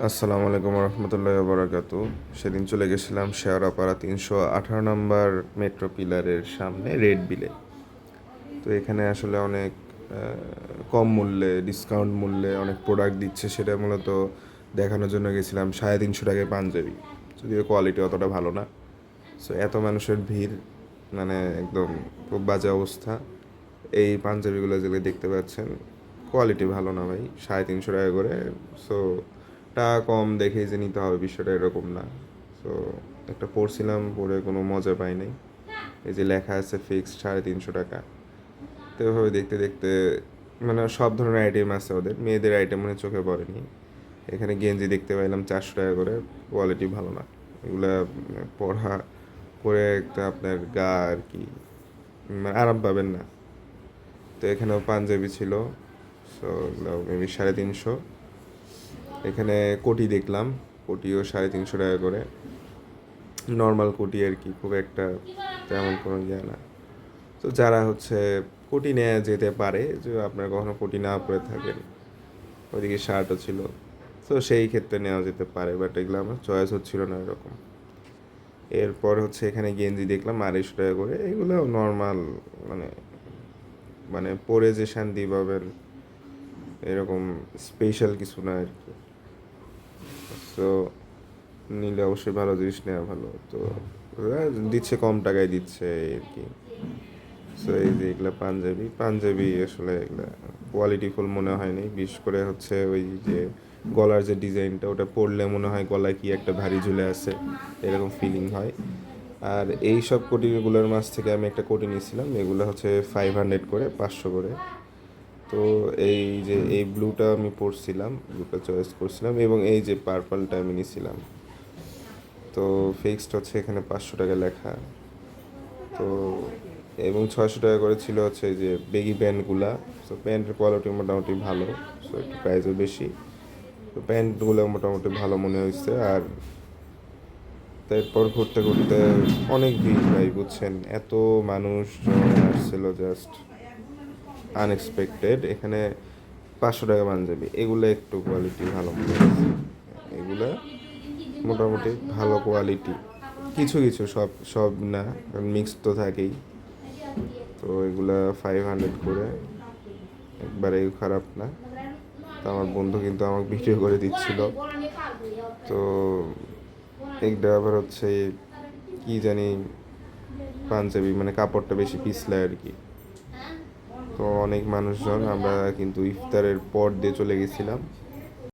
আসসালামু আলাইকুম রহমতুল্লাহ বারাকাতু। সেদিন চলে গেছিলাম শেওড়াপাড়া 318 নম্বর মেট্রো পিলারের সামনে রেড বিলে। তো এখানে আসলে অনেক কম মূল্যে, ডিসকাউন্ট মূল্যে অনেক প্রোডাক্ট দিচ্ছে, সেটা মূলত দেখানোর জন্য গেছিলাম। 350 টাকায় পাঞ্জাবি, যদিও কোয়ালিটি অতটা ভালো না। সো এত মানুষের ভিড়, মানে একদম খুব বাজে অবস্থা। এই পাঞ্জাবিগুলো যেগুলো দেখতে পাচ্ছেন, কোয়ালিটি ভালো না ভাই, 350 টাকা করে। সো টাকা কম দেখেই যে নিতে হবে বিষয়টা এরকম না। সো একটা পড়ছিলাম, পরে কোনো মজা পাই নাই। এই যে লেখা আছে ফিক্সড 350 টাকা, তো এভাবে দেখতে দেখতে মানে সব ধরনের আইটেম আছে ওদের। মেয়েদের আইটেম মানে চোখে পড়েনি। এখানে গেঞ্জি দেখতে পাইলাম 400 টাকা করে, কোয়ালিটি ভালো না এগুলা। পড়া পরে একটা আপনার গা আর কি, মানে আরাম পাবেন না। তো এখানেও পাঞ্জাবি ছিল, সো মেবি 350। এখানে কোটি দেখলাম, কোটিও 350 টাকা করে। নর্মাল কোটি আর কি, খুব একটা তেমন কোনো ইয়ে না। তো যারা হচ্ছে কোটি নেওয়া যেতে পারে, যে আপনার কখনো কোটি না পরে থাকেন, ওইদিকে শার্টও ছিল, তো সেই ক্ষেত্রে নেওয়া যেতে পারে, বাট এগুলো আমার চয়েস হচ্ছিল না এরকম। এরপর হচ্ছে এখানে গেঞ্জি দেখলাম 250 টাকা করে, এগুলো নর্মাল, মানে মানে পরে যে শান্তি পাবেন এরকম স্পেশাল কিছু না আর কি। তো নিলে অবশ্যই ভালো জিনিস নেওয়া ভালো। তো ওরা দিচ্ছে, কম টাকায় দিচ্ছে এই আর কি। সো এই যে এগুলো পাঞ্জাবি, পাঞ্জাবি আসলে এগুলো কোয়ালিটিফুল মনে হয়নি। বিশেষ করে হচ্ছে ওই যে গলার যে ডিজাইনটা, ওটা পরলে মনে হয় গলায় কি একটা ভারী ঝুলে আছে, এরকম ফিলিং হয়। আর এই সব কোটিগুলোর মাঝ থেকে আমি একটা কোটি নিয়েছিলাম, এগুলো হচ্ছে 500 করে, 500 করে। তো এই যে এই ব্লুটা আমি পরছিলাম, ব্লুটা চয়েস করছিলাম, এবং এই যে পার্পলটা আমি নিয়েছিলাম। তো ফিক্সড হচ্ছে এখানে 500 টাকা লেখা। তো এবং 600 টাকা করে ছিল হচ্ছে এই যে বেগি প্যান্টগুলা। তো প্যান্টের কোয়ালিটি মোটামুটি ভালো, সো একটু প্রাইসও বেশি। তো প্যান্টগুলো মোটামুটি ভালো মনে হয়েছে। আর তারপর ঘুরতে ঘুরতে অনেক ভিড় ভাই, বুঝছেন, এত মানুষজন আসছিল, জাস্ট আনএক্সপেক্টেড। এখানে 500 টাকা পাঞ্জাবি, এগুলো একটু কোয়ালিটি ভালো মনে হয়েছে। এগুলা মোটামুটি ভালো কোয়ালিটি, কিছু কিছু, সব সব না, কারণ মিক্স তো থাকেই। তো এগুলা 500 করে, একবারেই খারাপ না। তো আমার বন্ধু কিন্তু আমাকে ভিডিও করে দিচ্ছিল। তো একটা আবার হচ্ছে কি জানি, পাঞ্জাবি মানে কাপড়টা বেশি পিছলা আর কি। তো অনেক মানুষজন, আমরা কিন্তু ইফতারের পর দিয়ে চলে গেছিলাম।